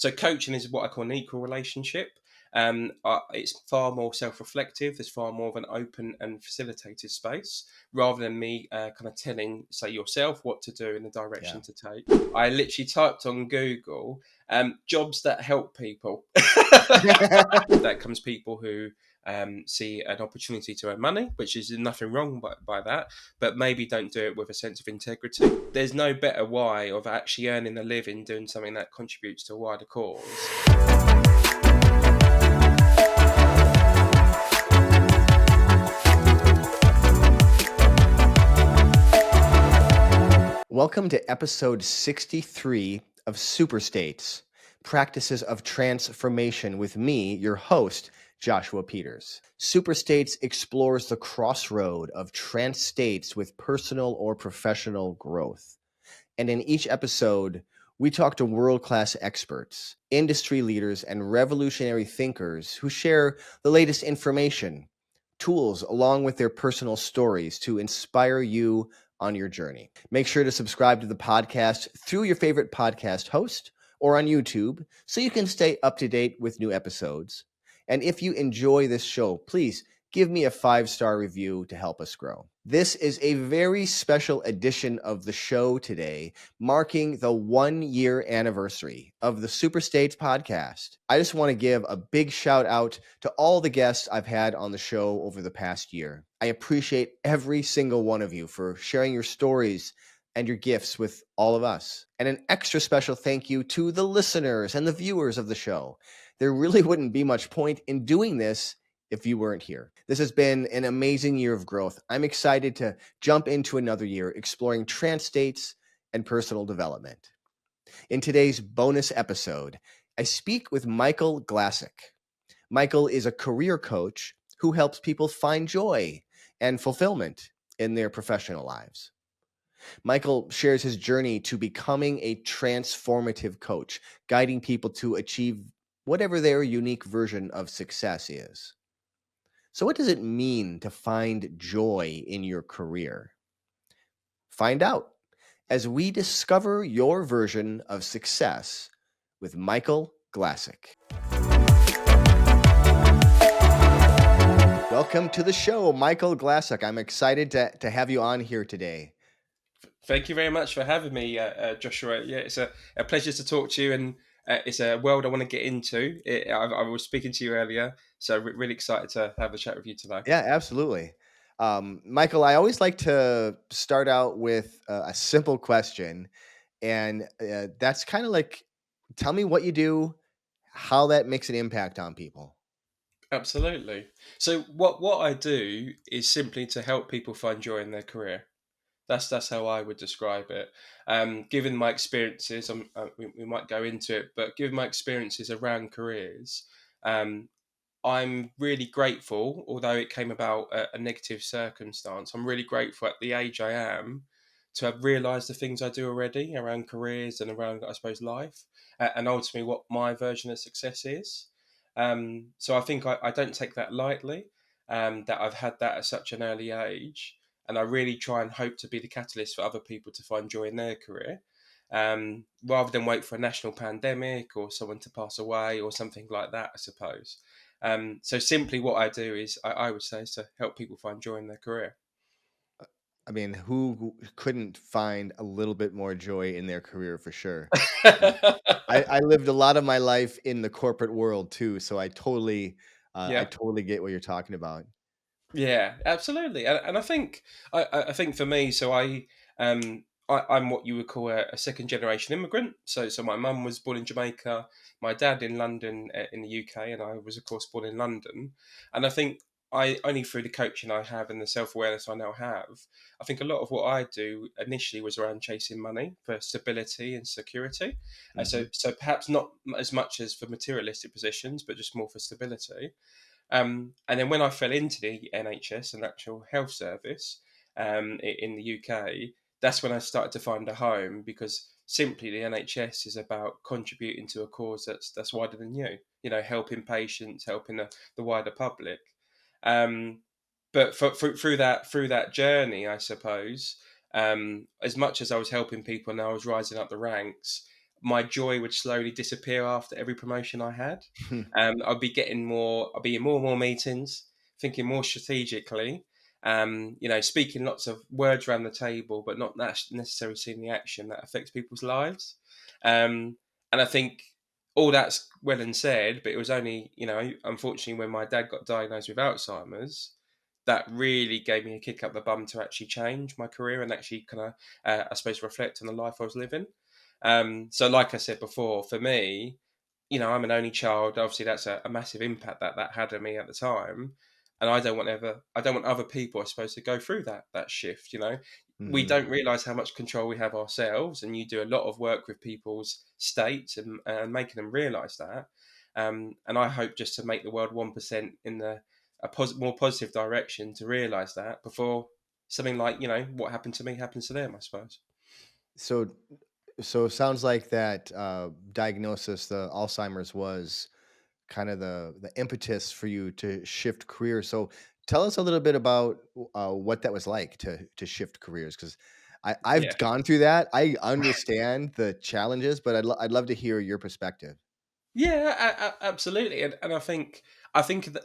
So coaching is what I call an equal relationship. It's far more self-reflective. There's far more of an open and facilitated space rather than me kind of telling, say, yourself what to do in the Yeah. direction to take. I literally typed on Google jobs that help people. That comes people who see an opportunity to earn money, which is nothing wrong by that, but maybe don't do it with a sense of integrity. There's no better way of actually earning a living doing something that contributes to a wider cause. Welcome to episode 63 of Superstates, Practices of Transformation with me, your host, Joshua Peters. Superstates explores the crossroad of trans states with personal or professional growth. And in each episode, we talk to world-class experts, industry leaders, and revolutionary thinkers who share the latest information, tools, along with their personal stories to inspire you on your journey. Make sure to subscribe to the podcast through your favorite podcast host or on YouTube so you can stay up to date with new episodes. And if you enjoy this show, please give me a 5-star review to help us grow. This is a very special edition of the show today, marking the 1-year anniversary of the Superstates podcast. I just want to give a big shout out to all the guests I've had on the show over the past year. I appreciate every single one of you for sharing your stories and your gifts with all of us. And an extra special thank you to the listeners and the viewers of the show. There really wouldn't be much point in doing this if you weren't here. This has been an amazing year of growth. I'm excited to jump into another year exploring trans states and personal development. In today's bonus episode, I speak with Michael Glassock. Michael is a career coach who helps people find joy and fulfillment in their professional lives. Michael shares his journey to becoming a transformative coach, guiding people to achieve whatever their unique version of success is. So what does it mean to find joy in your career? Find out as we discover your version of success with Michael Glassock. Welcome to the show, Michael Glassock. I'm excited to have you on here today. Thank you very much for having me, Joshua. Yeah, it's a pleasure to talk to you, and it's a world I want to get into. I was speaking to you earlier, so really excited to have a chat with you today. Yeah, absolutely. Michael, I always like to start out with a simple question, and that's kind of like, tell me what you do, how that makes an impact on people. Absolutely. So what I do is simply to help people find joy in their career. That's how I would describe it. Given my experiences, we might go into it, but given my experiences around careers, um, I'm really grateful, although it came about a negative circumstance. I'm really grateful at the age I am to have realised the things I do already around careers and around, I suppose, life, and ultimately what my version of success is. So I think I don't take that lightly, that I've had that at such an early age. And I really try and hope to be the catalyst for other people to find joy in their career, rather than wait for a national pandemic or someone to pass away or something like that, I suppose. So simply what I do is I would say is to help people find joy in their career. I mean, who couldn't find a little bit more joy in their career for sure? I lived a lot of my life in the corporate world too, so I Yeah. totally get what you're talking about. Yeah, absolutely, and I think I think for me, so I'm what you would call a second generation immigrant. So my mum was born in Jamaica, my dad in London, in the UK, and I was of course born in London. And I think I only through the coaching I have and the self awareness I now have, I think a lot of what I do initially was around chasing money for stability and security. Hmm. So perhaps not as much as for materialistic positions, but just more for stability. And then when I fell into the NHS, the National Health Service, in the UK, that's when I started to find a home because simply the NHS is about contributing to a cause that's wider than you. You know, helping patients, helping the wider public. Um, but through that journey, I suppose, as much as I was helping people and I was rising up the ranks, my joy would slowly disappear after every promotion I had. I'd be in more and more meetings, thinking more strategically, speaking lots of words around the table, but not necessarily seeing the action that affects people's lives. And I think all that's well and said, but it was only, unfortunately, when my dad got diagnosed with Alzheimer's, that really gave me a kick up the bum to actually change my career and actually kind of, I suppose, reflect on the life I was living. So, like I said before, for me, I'm an only child. Obviously, that's a massive impact that had on me at the time, and I don't want other people, I suppose, to go through that shift. We Hmm. don't realize how much control we have ourselves, and you do a lot of work with people's states and making them realize that. And I hope just to make the world 1% in more positive direction to realize that before something like what happened to me happens to them, I suppose. So, so it sounds like that diagnosis, the Alzheimer's, was kind of the impetus for you to shift careers. So, tell us a little bit about what that was like to shift careers, because I've Yeah. gone through that. I understand the challenges, but I'd love to hear your perspective. Yeah, absolutely, and I think that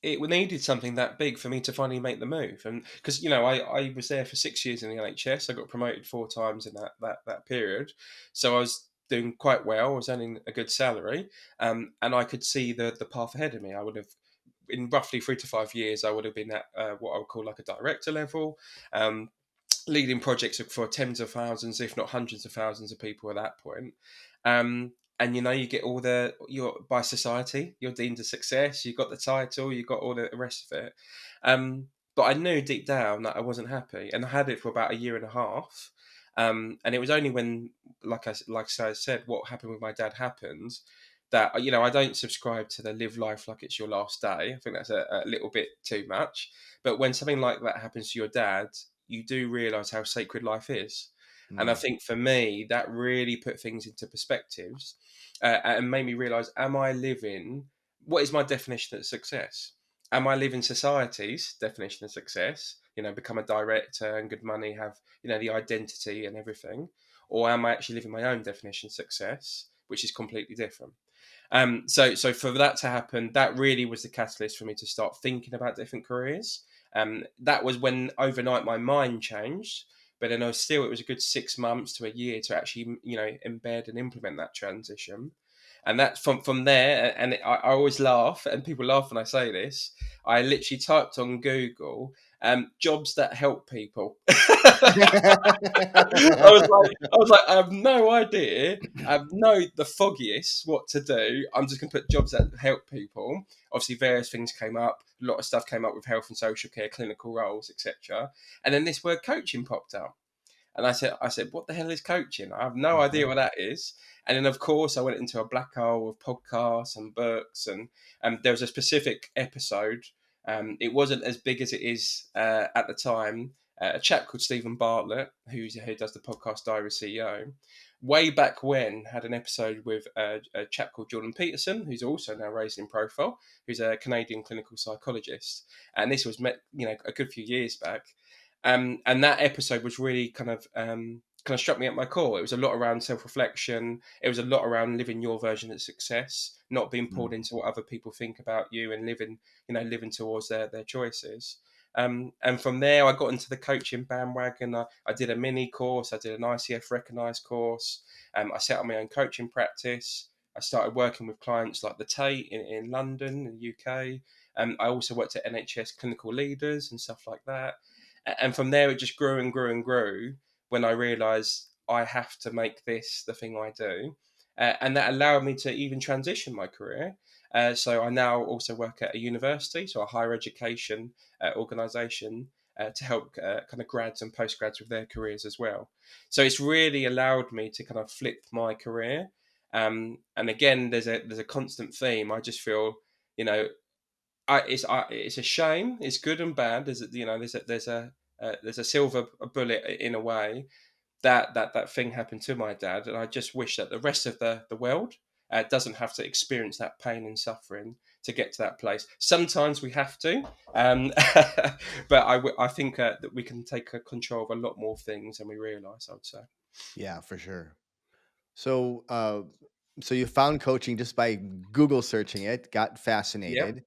it needed something that big for me to finally make the move, and because I was there for 6 years in the NHS, I got promoted 4 times in that period, so I was doing quite well. I was earning a good salary, and I could see the path ahead of me. I would have in roughly 3 to 5 years, I would have been at what I would call like a director level. Um, Leading projects for tens of thousands, if not hundreds of thousands of people at that point. And you get all you're by society, you're deemed a success, you got the title, you got all the rest of it. But I knew deep down that I wasn't happy, and I had it for about a year and a half. And it was only when, like I said, what happened with my dad happened, that I don't subscribe to the live life like it's your last day. I think that's a little bit too much. But when something like that happens to your dad, you do realize how sacred life is. And I Mm, think for me, that really put things into perspectives, and made me realize, am I living, what is my definition of success? Am I living society's definition of success? Become a director and good money, have, the identity and everything. Or am I actually living my own definition of success, which is completely different? So for that to happen, that really was the catalyst for me to start thinking about different careers. That was when overnight my mind changed, but then it was a good 6 months to a year to actually, embed and implement that transition. And that from there, and I always laugh, and people laugh when I say this. I literally typed on Google, jobs that help people. I was like, I have no idea. I have the foggiest what to do. I'm just going to put jobs that help people. Obviously, various things came up. A lot of stuff came up with health and social care, clinical roles, etc. And then this word coaching popped up. And I said, what the hell is coaching? I have no uh-huh. idea what that is. And then, of course, I went into a black hole of podcasts and books. And there was a specific episode. It wasn't as big as it is at the time. A chap called Stephen Bartlett, who does the podcast Diary CEO, way back when had an episode with a chap called Jordan Peterson, who's also now raised in profile, who's a Canadian clinical psychologist. And this was a good few years back. And that episode was really kind of struck me at my core. It was a lot around self-reflection. It was a lot around living your version of success, not being Mm. pulled into what other people think about you, and living towards their choices. And from there, I got into the coaching bandwagon. I did a mini course. I did an ICF recognised course. I set up my own coaching practice. I started working with clients like the Tate in London, in the UK. I also worked at NHS clinical leaders and stuff like that. And from there, it just grew and grew and grew when I realised I have to make this the thing I do. And that allowed me to even transition my career. So I now also work at a university, so a higher education organisation, to help kind of grads and postgrads with their careers as well. So it's really allowed me to kind of flip my career. And again, there's a constant theme. I just feel, you know, it's a shame. It's good and bad. There's a silver bullet in a way that thing happened to my dad, and I just wish that the rest of the world doesn't have to experience that pain and suffering to get to that place. Sometimes we have to, but I think that we can take control of a lot more things than we realise, I would say. Yeah, for sure. So, so you found coaching just by Google searching it, got Yep. fascinated.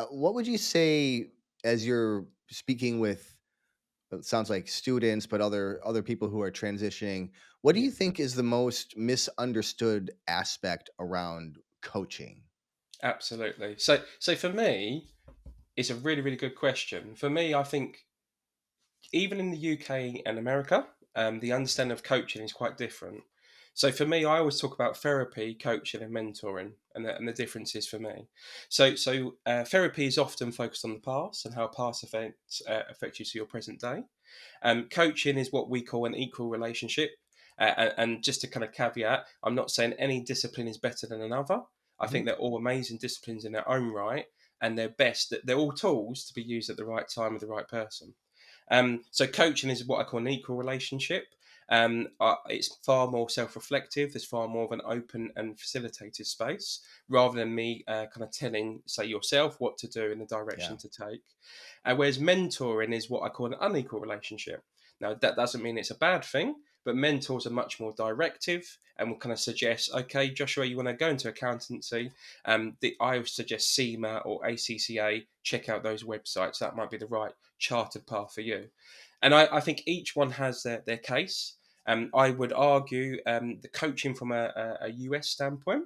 What would you say as you're speaking with, it sounds like students, but other people who are transitioning? What do Yeah. you think is the most misunderstood aspect around coaching? Absolutely. So for me, it's a really, really good question. For me, I think even in the UK and America, the understanding of coaching is quite different. So for me, I always talk about therapy, coaching, and mentoring, and the differences for me. Therapy is often focused on the past and how past events affect you to your present day. Coaching is what we call an equal relationship. And just to kind of caveat, I'm not saying any discipline is better than another. I Hmm. think they're all amazing disciplines in their own right, and they're best. They're all tools to be used at the right time with the right person. So coaching is what I call an equal relationship. It's far more self-reflective. There's far more of an open and facilitated space rather than me kind of telling, say, yourself what to do in the Yeah. direction to take. Whereas mentoring is what I call an unequal relationship. Now that doesn't mean it's a bad thing, but mentors are much more directive and will kind of suggest, okay, Joshua, you want to go into accountancy? I would suggest CMA or ACCA. Check out those websites. That might be the right chartered path for you. And I think each one has their case. I would argue the coaching from a US standpoint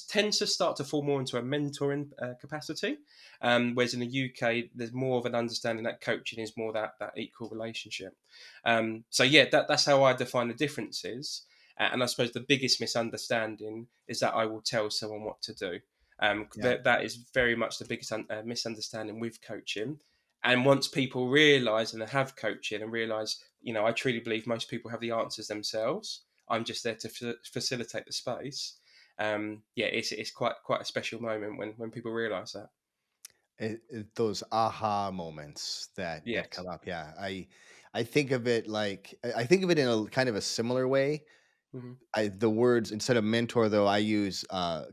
tends to start to fall more into a mentoring capacity, whereas in the UK there's more of an understanding that coaching is more that equal relationship. So yeah, that's how I define the differences. And I suppose the biggest misunderstanding is that I will tell someone what to do. Yeah. That is very much the biggest misunderstanding with coaching. And once people realize and have coaching and realize, I truly believe most people have the answers themselves. I'm just there to facilitate the space. Yeah, it's quite a special moment when people realize that. Those aha moments that Yes. come up. Yeah. I think of it like I think of it in a kind of a similar way. Hmm. The words, instead of mentor, though, I use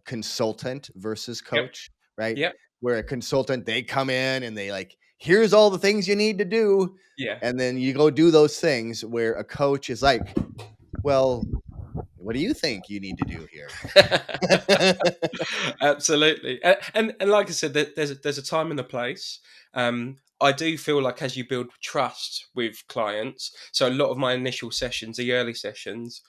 consultant versus Yep. coach, right? Yep. Where a consultant, they come in and they like, here's all the things you need to do. Yeah. And then you go do those things, where a coach is like, well, what do you think you need to do here? Absolutely, and like I said, there's a time and a place. I do feel like as you build trust with clients, so a lot of my initial sessions, the early sessions,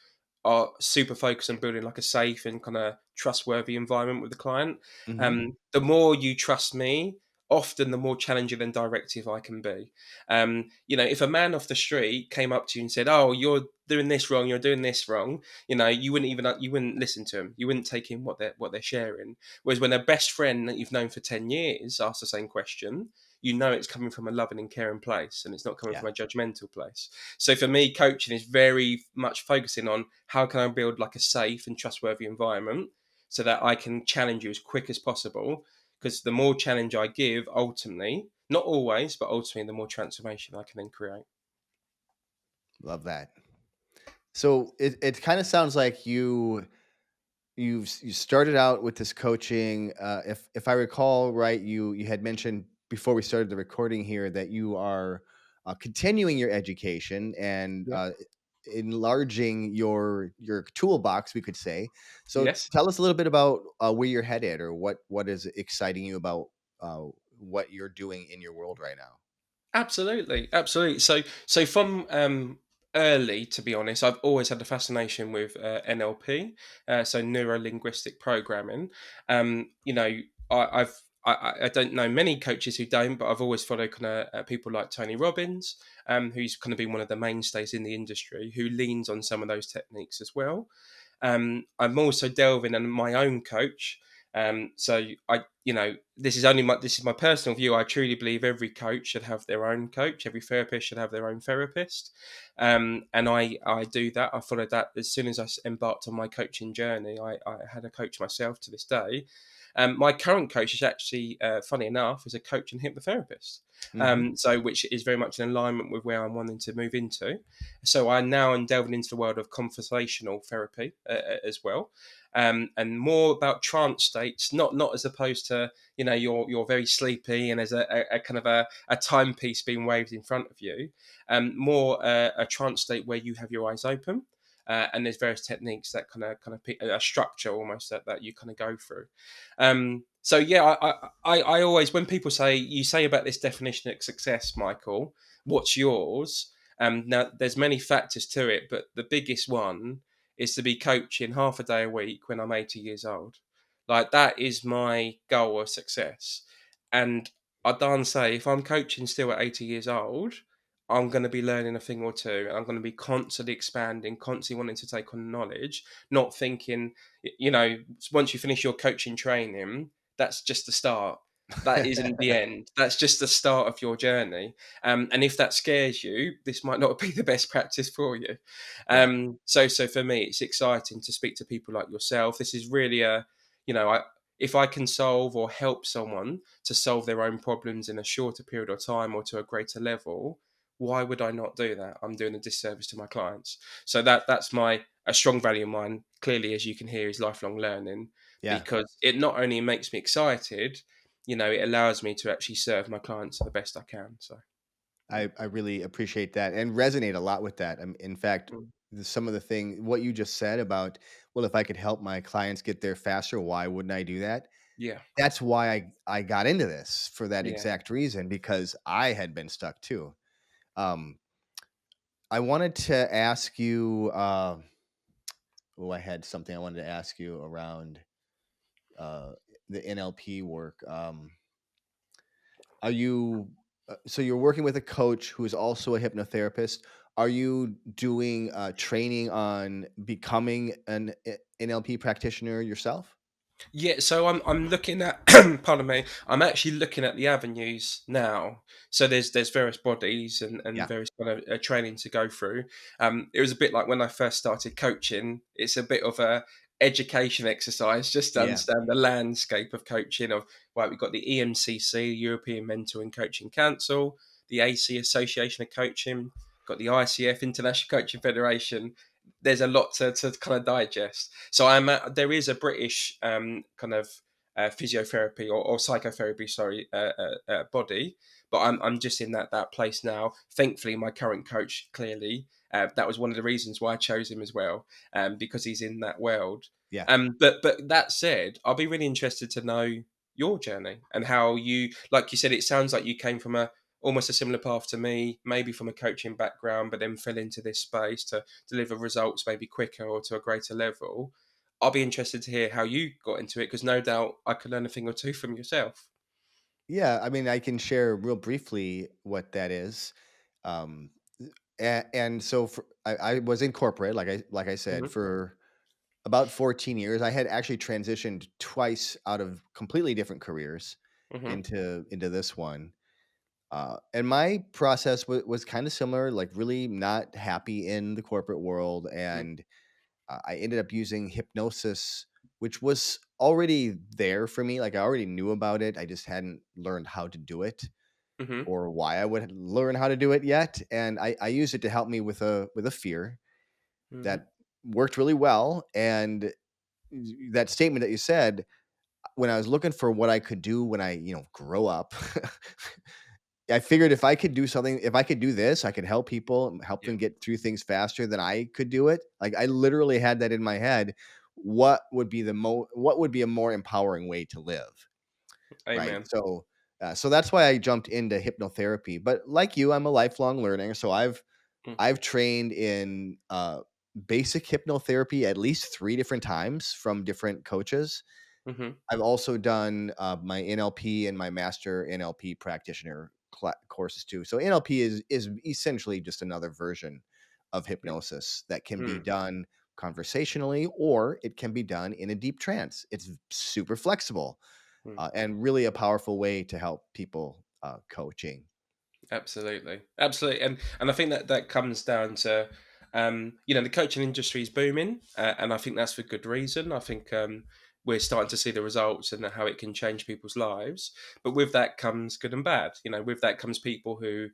are super focused on building like a safe and kind of trustworthy environment with the client. Hmm. The more you trust me, often the more challenging and directive I can be. If a man off the street came up to you and said, "Oh, you're doing this wrong, you're doing this wrong," you wouldn't listen to them. You wouldn't take in what they're sharing. Whereas when a best friend that you've known for 10 years asks the same question, it's coming from a loving and caring place, and it's not coming Yeah, from a judgmental place. So for me, coaching is very much focusing on how can I build like a safe and trustworthy environment so that I can challenge you as quick as possible. Because the more challenge I give, ultimately, not always, but ultimately, the more transformation I can then create. love that. So it kind of sounds like you started out with this coaching. If I recall right, you had mentioned before we started the recording here that you are continuing your education and Yep. enlarging your toolbox, we could say. So Yes. tell us a little bit about where you're headed, or what is exciting you about uh, what you're doing in your world right now. Absolutely, absolutely. So from early, to be honest, I've always had a fascination with NLP, so neuro linguistic programming. You know, I don't know many coaches who don't, but I've always followed kind of people like Tony Robbins, who's kind of been one of the mainstays in the industry, who leans on some of those techniques as well. I'm also delving in my own coach. So this is my personal view. I truly believe every coach should have their own coach. Every therapist should have their own therapist. And I do that. I followed that as soon as embarked on my coaching journey. I had a coach myself to this day. My current coach is actually, funny enough, is a coach and hypnotherapist. Hmm. So which is very much in alignment with where I'm wanting to move into. So I now am delving into the world of conversational therapy as well, and more about trance states, not as opposed to you're very sleepy and there's a kind of a timepiece being waved in front of you, more a trance state where you have your eyes open. and there's various techniques that a structure almost that you kind of go through. So yeah, I always, when people say, you say about this definition of success, Michael, what's yours? Now there's many factors to it, but the biggest one is to be coaching half a day a week when I'm 80 years old. Like that is my goal of success. And I darn say, if I'm coaching still at 80 years old, I'm going to be learning a thing or two. And I'm going to be constantly expanding, constantly wanting to take on knowledge, not thinking, once you finish your coaching training, that's just the start. That isn't the end. That's just the start of your journey. And if that scares you, this might not be the best practice for you. Yeah. So for me, it's exciting to speak to people like yourself. This is really if I can solve or help someone to solve their own problems in a shorter period of time or to a greater level, why would I not do that? I'm doing a disservice to my clients. So that's my a strong value of mine. Clearly, as you can hear, is lifelong learning, Yeah. because it not only makes me excited, it allows me to actually serve my clients the best I can. So, yeah. I really appreciate that and resonate a lot with that. In fact, Mm. some of the thing what you just said about, well, if I could help my clients get there faster, why wouldn't I do that? Yeah. That's why I got into this for that Yeah. exact reason because I had been stuck too. Um, I wanted to ask you. I had something I wanted to ask you around uh, the NLP work. Are you so you're working with a coach who is also a hypnotherapist? Are you doing training on becoming an NLP practitioner yourself? Yeah, so I'm looking at pardon me, I'm actually looking at the avenues now. So there's various bodies and Yeah, various kind of training to go through. It was a bit like when I first started coaching. It's a bit of a education exercise just to yeah, understand the landscape of coaching. Of right, we've got the EMCC, European Mental and Coaching Council, the AC Association of Coaching, got the ICF, International Coaching Federation. There's a lot to kind of digest. So there is a British kind of physiotherapy or psychotherapy, sorry, body, but I'm just in that place now. Thankfully, my current coach, clearly, that was one of the reasons why I chose him as well, because he's in that world. yeah. But that said, I'll be really interested to know your journey and how you, like you said, it sounds like you came from a almost a similar path to me, maybe from a coaching background, but then fell into this space to deliver results maybe quicker or to a greater level. I'll be interested to hear how you got into it, because no doubt I could learn a thing or two from yourself. Yeah, I mean, I can share real briefly what that is. Um, and so I was in corporate, like I said, Hmm. for about 14 years. I had actually transitioned twice out of completely different careers Hmm. into this one. And my process was kind of similar, like really not happy in the corporate world. And I ended up using hypnosis, which was already there for me. Like I already knew about it. I just hadn't learned how to do it Hmm. or why I would learn how to do it yet. And I used it to help me with a fear Hmm. that worked really well. And that statement that you said, when I was looking for what I could do when I, grow up, I figured if I could do this, I could help people, help Yeah. them get through things faster than I could do it. Like I literally had that in my head. What would be a more empowering way to live, right? Amen. So that's why I jumped into hypnotherapy. But like you, I'm a lifelong learner, so I've trained in basic hypnotherapy at least 3 different times from different coaches. Hmm. I've also done my NLP and my master NLP practitioner courses too. So NLP is essentially just another version of Yeah. hypnosis that can be Mm. done conversationally or it can be done in a deep trance. It's super flexible Mm. and really a powerful way to help people coaching. Absolutely, absolutely, and I think that comes down to, the coaching industry is booming, and I think that's for good reason. I think we're starting to see the results and how it can change people's lives. But with that comes good and bad. With that comes people who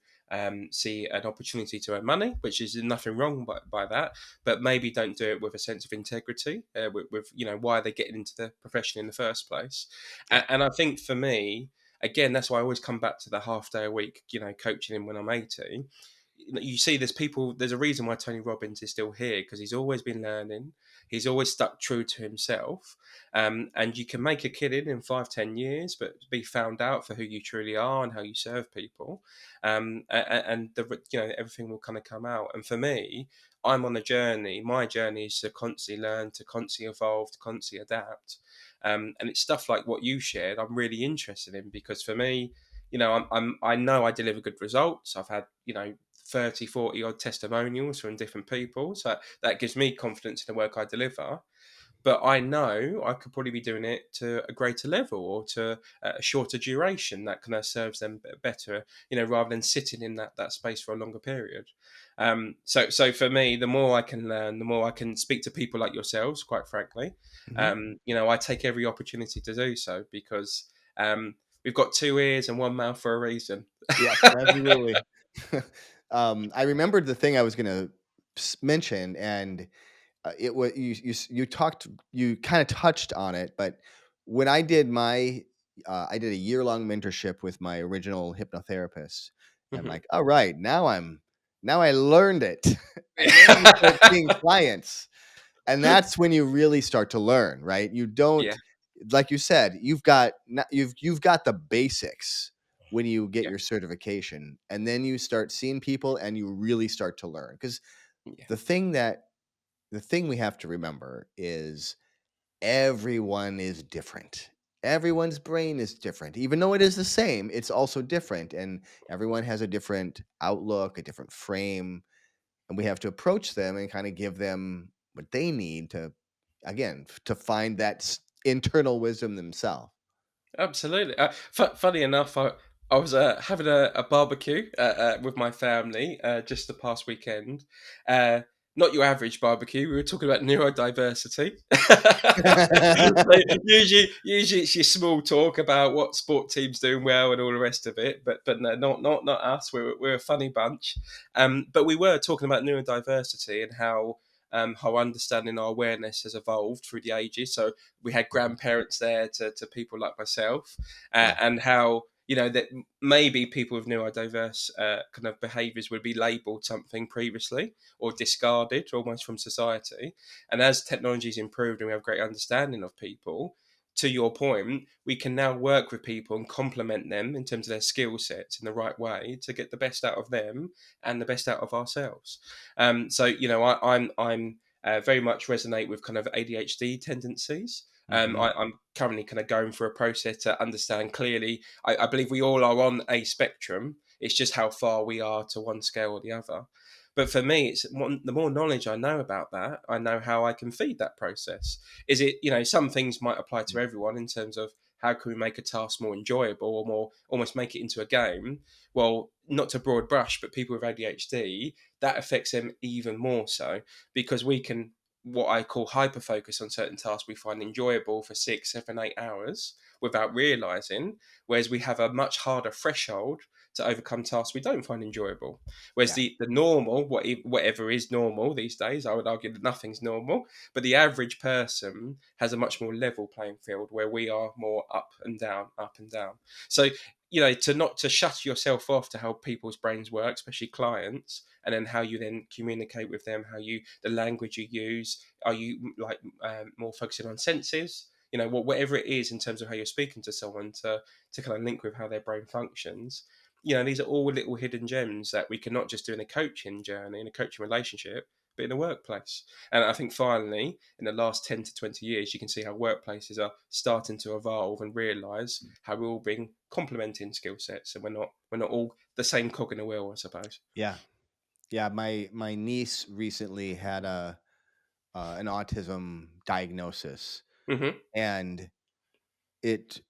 see an opportunity to earn money, which is nothing wrong by that, but maybe don't do it with a sense of integrity. With why they're getting into the profession in the first place, Yeah. and I think for me again, that's why I always come back to the half day a week, coaching him when I'm 80. you see there's people. There's a reason why Tony Robbins is still here, because he's always been learning. He's always stuck true to himself. And you can make a killing in 5, 10 years, but be found out for who you truly are and how you serve people. And everything will kind of come out. And for me, I'm on a journey. My journey is to constantly learn, to constantly evolve, to constantly adapt. And it's stuff like what you shared. I'm really interested in, because for me, I know I deliver good results. I've had 30, 40 odd testimonials from different people, so that gives me confidence in the work I deliver. But I know I could probably be doing it to a greater level, or to a shorter duration that kind of serves them better, rather than sitting in that space for a longer period. So for me, the more I can learn, the more I can speak to people like yourselves, quite frankly. Mhm. I take every opportunity to do so, because we've got two ears and one mouth for a reason. Yep, absolutely. I remembered the thing I was gonna mention, and it was you talked, you kind of touched on it, but when I did I did a year-long mentorship with my original hypnotherapist. I'm Mhm. like, all right, now I learned it. And then you start seeing clients, and that's when you really start to learn, right? You Yeah, don't, like you said, you've got the basics when you get yeah, your certification, and then you start seeing people and you really start to learn. Because yeah. the thing that the thing we have to remember is everyone is different. Everyone's brain is different. Even though it is the same, it's also different. And everyone has a different outlook, a different frame. And we have to approach them and kind of give them what they need to, again, to find that internal wisdom themselves. Absolutely. Funny enough, I was having a barbecue with my family just the past weekend. Uh, Not your average barbecue. We were talking about neurodiversity. So usually it's your small talk about what sport team's doing well and all the rest of it. But no, not us. We're a funny bunch. But we were talking about neurodiversity, and how understanding our awareness has evolved through the ages. So we had Mhm. grandparents there to people like myself, Yeah. and how that maybe people with neurodiverse kind of behaviours would be labelled something previously, or discarded almost from society. And as technology's improved and we have great understanding of people, to your point, we can now work with people and complement them in terms of their skill sets in the right way to get the best out of them and the best out of ourselves. So I'm very much resonate with kind of ADHD tendencies. Hmm. I'm currently kind of going through a process to understand clearly. I believe we all are on a spectrum. It's just how far we are to one scale or the other. But for me, the more knowledge I know about that, I know how I can feed that process. Is it, some things might apply to everyone in terms of how can we make a task more enjoyable, or more almost make it into a game. Well, not to broad brush, but people with ADHD, that affects them even more so, because we can, what I call, hyper focus on certain tasks we find enjoyable for 6, 7, 8 hours without realizing, whereas we have a much harder threshold to overcome tasks we don't find enjoyable. Whereas Yeah. the normal, whatever is normal these days, I would argue that nothing's normal, but the average person has a much more level playing field, where we are more up and down, up and down. So, to not to shut yourself off to how people's brains work, especially clients, and then how you then communicate with them, the language you use. Are you like more focusing on senses? Whatever it is in terms of how you're speaking to someone, to kind of link with how their brain functions. These are all little hidden gems that we can not just do in a coaching journey, in a coaching relationship, but in a workplace. And I think finally, in the last 10 to 20 years, you can see how workplaces are starting to evolve and realize how we're all being complementing skill sets, and we're not all the same cog in the wheel, I suppose. Yeah. Yeah. My niece recently had an autism diagnosis, Hmm. and it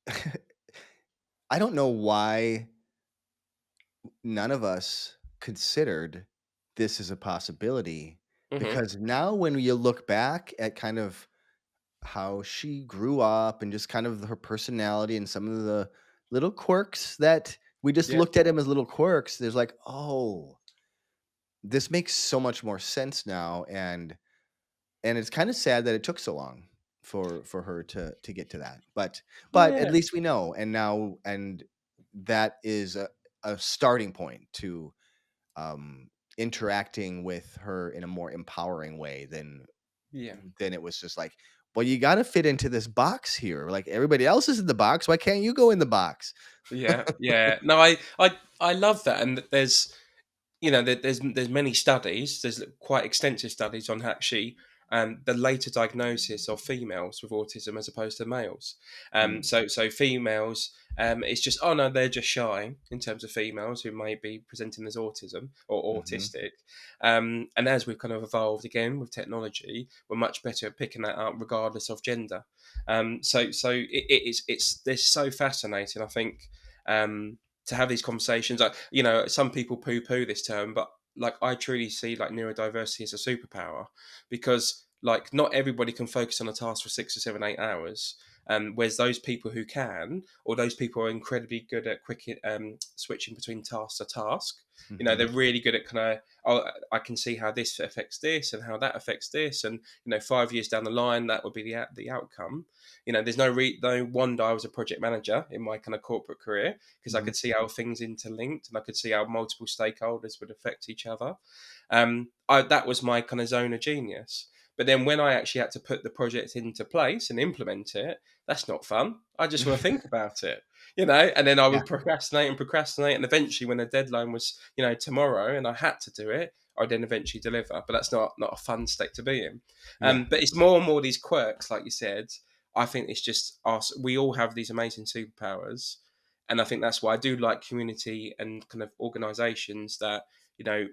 I don't know why none of us considered this as a possibility, Hmm. because now when you look back at kind of how she grew up and just kind of her personality and some of the little quirks that we just Yeah. looked at him as little quirks, there's like, oh, this makes so much more sense now. And it's kind of sad that it took so long for her to get to that, but at Yeah. least we know. And now, and that is a starting point to um interacting with her in a more empowering way Yeah. than it was just like, well, you got to fit into this box here. Like everybody else is in the box. Why can't you go in the box? Yeah. Yeah. No, I love that, and there's there's many studies. There's quite extensive studies on actually the later diagnosis of females with autism as opposed to males. Mm, So females, it's just oh no, they're just shy in terms of females who may be presenting as autism or mhm, autistic. And as we've kind of evolved again with technology, we're much better at picking that up regardless of gender. So it's this so fascinating. I think. To have these conversations. Like, some people poo-poo this term, but like I truly see like neurodiversity as a superpower because like not everybody can focus on a task for 6 or 7, 8 hours. Whereas those people who can, or those people who are incredibly good at quick switching between task to task, they're mhm, really good at kind of, oh, I can see how this affects this and how that affects this, and 5 years down the line, that would be the outcome. There's no wonder I was a project manager in my kind of corporate career because I mhm, could see how things interlinked and I could see how multiple stakeholders would affect each other. That was my kind of zone of genius. But then when I actually had to put the project into place and implement it, that's not fun. I just want to think about it, and then I yeah, would procrastinate. And eventually, when the deadline was, tomorrow and I had to do it, I'd then eventually deliver. But that's not a fun state to be in. yeah. But it's more and more these quirks, like you said. I think it's just us. We all have these amazing superpowers, and I think that's why I do like community and kind of organisations that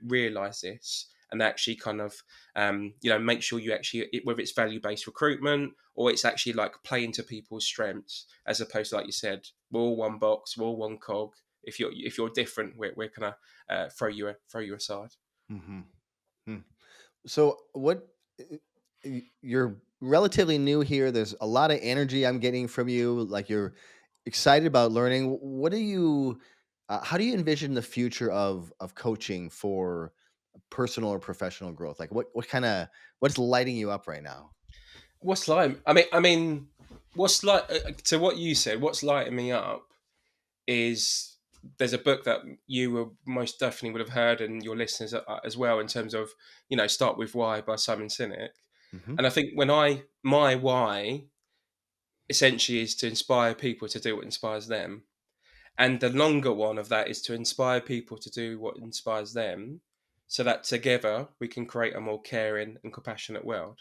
realise this and actually kind of make sure you actually whether it's value based recruitment or it's actually like play into people's strengths as opposed to like you said we're all one box, we're all one cog. If you're different, we're kind of throw you aside. Mhm, mm. So what you're relatively new here. There's a lot of energy I'm getting from you. Like you're excited about learning. What do you how do you envision the future of coaching for personal or professional growth? Like what kind of what's lighting you up right now? What's like I mean what's like to what you said, what's lighting me up is there's a book that you will most definitely would have heard and your listeners as well in terms of Start With Why by Simon Sinek. Hmm. And I think my why essentially is to inspire people to do what inspires them, and the longer one of that is to inspire people to do what inspires them so that together we can create a more caring and compassionate world.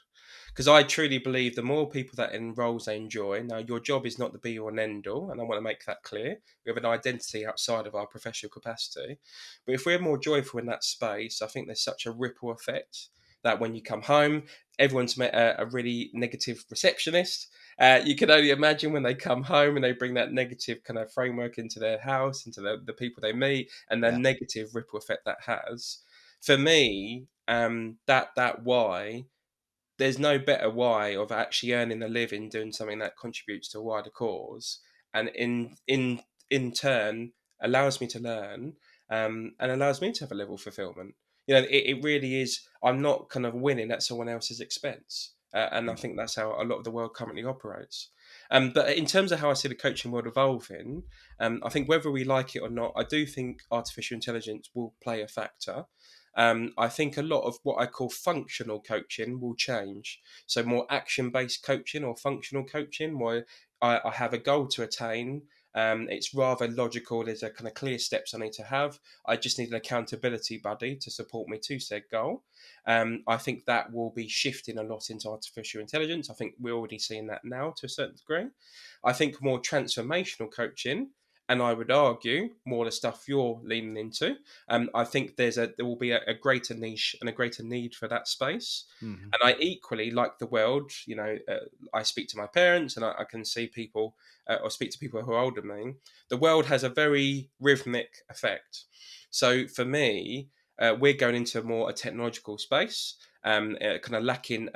Because I truly believe the more people that in roles they enjoy, now your job is not the be all and end all, and I want to make that clear. We have an identity outside of our professional capacity. But if we're more joyful in that space, I think there's such a ripple effect that when you come home, everyone's met a really negative receptionist. You can only imagine when they come home and they bring that negative kind of framework into their house, into the people they meet, and the Yeah. negative ripple effect that has. For me, that why there's no better way of actually earning a living doing something that contributes to a wider cause, and in turn allows me to learn, and allows me to have a level of fulfillment. It really is. I'm not kind of winning at someone else's expense, and I Mm, think that's how a lot of the world currently operates. But in terms of how I see the coaching world evolving, I think whether we like it or not, I do think artificial intelligence will play a factor. I think a lot of what I call functional coaching will change. So, more action based coaching or functional coaching, where I have a goal to attain. It's rather logical. There's a kind of clear steps I need to have. I just need an accountability buddy to support me to said goal. I think that will be shifting a lot into artificial intelligence. I think we're already seeing that now to a certain degree. I think more transformational coaching, and I would argue more the stuff you're leaning into. I think there will be a greater niche and a greater need for that space. mhm, And I equally like the world. I speak to my parents, and I can see people or speak to people who are older than me. The world has a very rhythmic effect. So for me, we're going into more a technological space, kind of lacking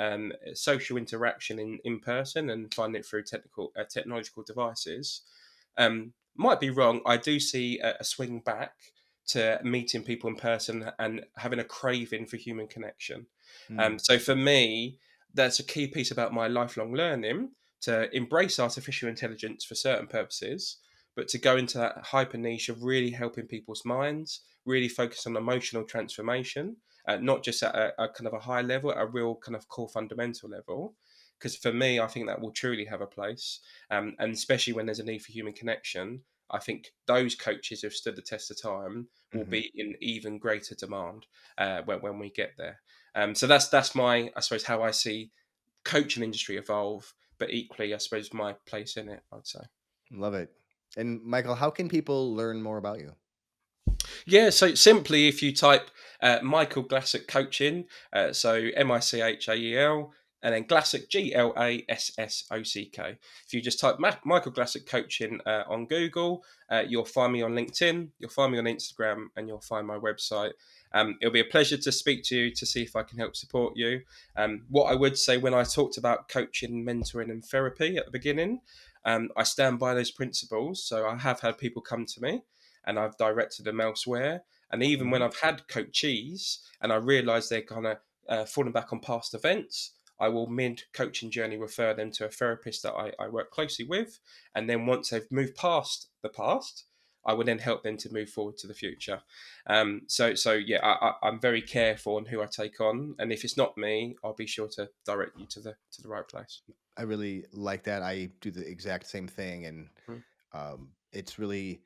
social interaction in person and finding it through technological devices. Might be wrong. I do see a swing back to meeting people in person and having a craving for human connection. mm, So for me, that's a key piece about my lifelong learning to embrace artificial intelligence for certain purposes, but to go into that hyper niche of really helping people's minds, really focus on emotional transformation, not just at a kind of a high level, at a real kind of core fundamental level. Because for me, I think that will truly have a place, and especially when there's a need for human connection, I think those coaches who've stood the test of time will Mhm. be in even greater demand when we get there. So that's my, I suppose, how I see coaching industry evolve, but equally, I suppose, my place in it, I'd say. Love it. And Michael, how can people learn more about you? Yeah, so simply if you type Michael Glassock coaching, so Michael and then Glassock Glassock. If you just type Michael Glassock coaching on Google, you'll find me on LinkedIn, you'll find me on Instagram, and you'll find my website. It'll be a pleasure to speak to you to see if I can help support you. What I would say when I talked about coaching, mentoring, and therapy at the beginning, I stand by those principles. So I have had people come to me and I've directed them elsewhere. And even when Mhm. I've had coachees and I realise they're kind of falling back on past events, I will mid coaching journey refer them to a therapist that I work closely with. And then once they've moved past the past, I will then help them to move forward to the future. So yeah, I'm very careful on who I take on, and if it's not me, I'll be sure to direct you to the right place. I really like that. I do the exact same thing, and Mm, it's really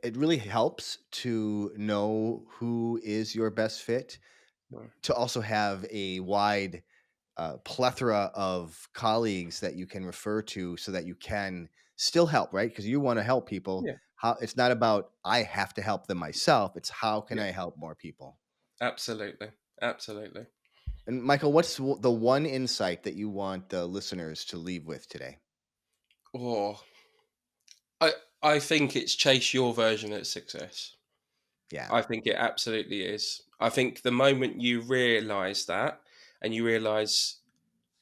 it really helps to know who is your best fit. mm, To also have a wide plethora of colleagues that you can refer to, so that you can still help, right? Because you want to help people. yeah, How it's not about I have to help them myself. It's how can yeah, I help more people. absolutely, absolutely. And Michael, what's the one insight that you want the listeners to leave with today? Oh, I I think it's chase your version of success. Yeah. I think it absolutely is. I think the moment you realise that, and you realise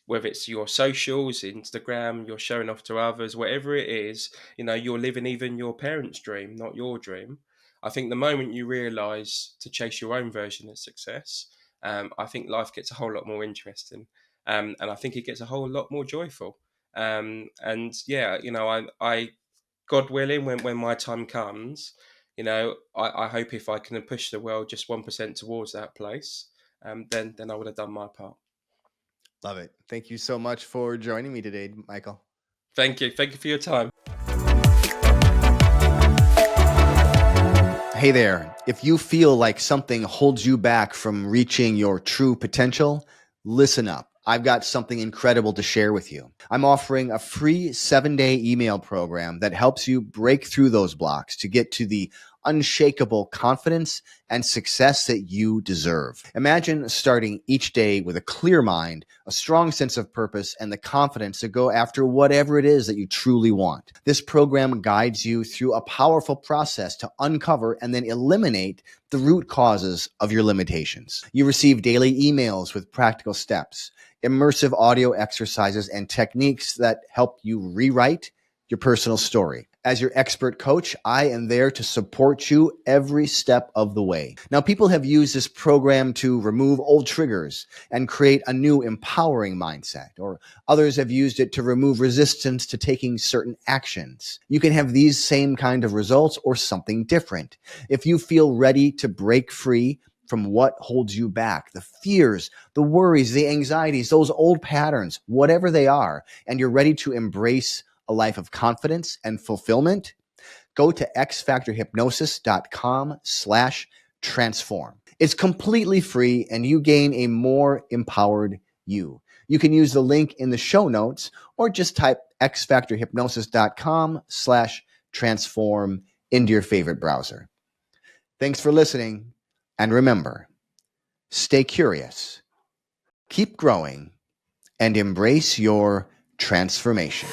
whether it's your socials, Instagram, you're showing off to others, whatever it is, you're living even your parents' dream, not your dream. I think the moment you realise to chase your own version of success, I think life gets a whole lot more interesting, and I think it gets a whole lot more joyful. And yeah, I God willing, when my time comes, I hope if I can push the world just 1% towards that place, then I would have done my part. Love it. Thank you so much for joining me today, Michael. Thank you for your time. Hey there. If you feel like something holds you back from reaching your true potential, listen up. I've got something incredible to share with you. I'm offering a free 7-day email program that helps you break through those blocks to get to the unshakable confidence and success that you deserve. Imagine starting each day with a clear mind, a strong sense of purpose, and the confidence to go after whatever it is that you truly want. This program guides you through a powerful process to uncover and then eliminate the root causes of your limitations. You receive daily emails with practical steps, immersive audio exercises, and techniques that help you rewrite your personal story. As your expert coach, I am there to support you every step of the way. Now, people have used this program to remove old triggers and create a new empowering mindset, or others have used it to remove resistance to taking certain actions. You can have these same kind of results or something different. If you feel ready to break free from what holds you back, the fears, the worries, the anxieties, those old patterns, whatever they are, and you're ready to embrace a life of confidence and fulfillment, go to xfactorhypnosis.com/transform. It's completely free and you gain a more empowered you. You can use the link in the show notes or just type xfactorhypnosis.com/transform into your favorite browser. Thanks for listening. And remember, stay curious, keep growing, and embrace your transformation.